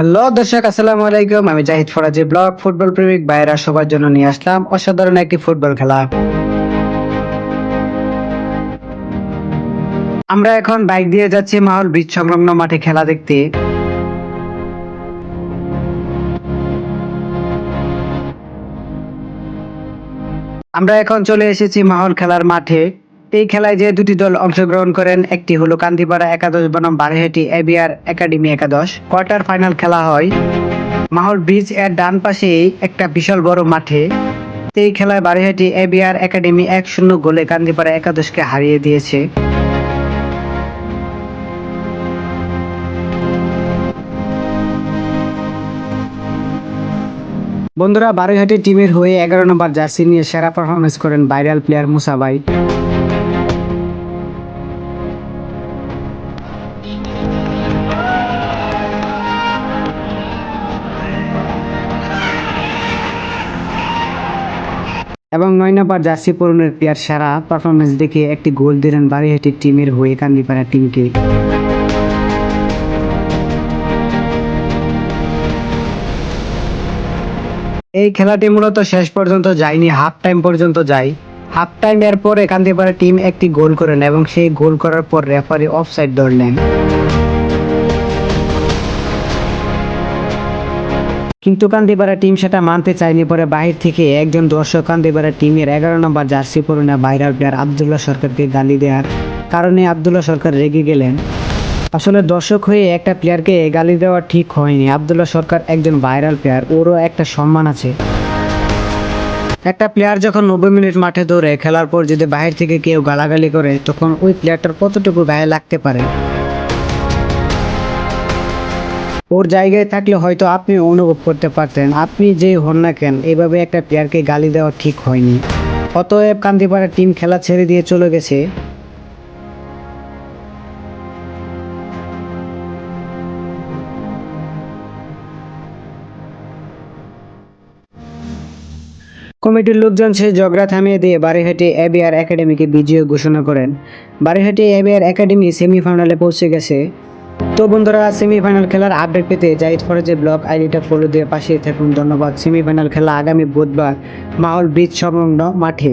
Hello দর্শক, আসসালামু আলাইকুম। আমি জাহিদ ফরাজি ব্লগ ফুটবল প্রেমিক ভাইরা সবার জন্য নিয়ে আসলাম অসাধারণ একটি ফুটবল খেলা। আমরা এখন বাইক দিয়ে যাচ্ছি মাহল ব্রিজ সংলগ্ন মাঠে খেলা দেখতে। আমরা এখন চলে এসেছি মাহল খেলার মাঠে। এই খেলায় যে দুটি দল অংশগ্রহণ করেন, একটি হলো কান্দিপাড়া একাদশ বনাম বারহেটি এবিআর একাডেমি একাদশ। কোয়ার্টার ফাইনাল খেলা হয় মাহল ব্রিজ এর ডান পাশেই একটা বিশাল বড় মাঠে। এই খেলায় বারহেটি এবিআর একাডেমি 1-0 গোলে কান্দিপাড়া একাদশকে হারিয়ে দিয়েছে। বন্ধুরা, বারৈহাটি টিমের হয়ে 11 নম্বর জার্সি নিয়ে সেরা পারফরমেন্স করেন ভাইরাল প্লেয়ার মুসা ভাই। এবং 9 নম্বর জার্সি পরনের প্লেয়ার সেরা পারফরমেন্স দেখিয়ে একটি গোল দিলেন বারৈহাটি টিমের হয়ে কান্দিপাড়া টিমকে। এই খেলাটি মূলত শেষ পর্যন্ত যায়নি, হাফ টাইম পর্যন্ত যায়। হাফ টাইম এর পরে কান্দিপাড়া টিম একটি গোল করেন এবং সেই গোল করার পর রেফারি অফসাইড ধরলেন। কিন্তু কান্দিপাড়া টিম সেটা মানতে চায়নি। পরে বাহির থেকে একজন দর্শক কান্দিপাড়া টিমের 11 নম্বর জার্সি পরে ভাইরাল প্লেয়ার আব্দুল্লাহ সরকারকে গালি দেওয়ার কারণে আব্দুল্লাহ সরকার রেগে গেলেন। আসলে দর্শক হয়ে একটা প্লেয়ারকে গালি দেওয়া ঠিক হয়নি। আব্দুল্লাহ সরকার একজন ভাইরাল প্লেয়ার, ওরও একটা সম্মান আছে। একটা প্লেয়ার যখন 90 মিনিট মাঠে দৌড়ে খেলার পর যদি বাহির থেকে কেউ গালাগালি করে, তখন ওই প্লেয়ারটার কতটুকু গায়ে লাগতে পারে। ওর জায়গায় থাকলে হয়তো আপনি অনুভব করতে পারতেন। আপনি যে হন না কেন, এভাবে একটা প্লেয়ারকে গালি দেওয়া ঠিক হয়নি। অতএব কান্দিপাড়া টিম খেলা ছেড়ে দিয়ে চলে গেছে। কমিটির লোকজন সেই ঝগড়া থামিয়ে দিয়ে বারৈহাটি এবিআর একাডেমিকে বিজয়ী ঘোষণা করেন। বারৈহাটি এবিআর একাডেমি সেমিফাইনালে পৌঁছে গেছে। তো বন্ধুরা, সেমিফাইনাল খেলার আপডেট পেতে জাহিদ ফরাজি ব্লগ আইডিটা ফলো দিয়ে পাশে থাকুন। ধন্যবাদ। সেমিফাইনাল খেলা আগামী বুধবার মাহল ব্রিজ সংলগ্ন মাঠে।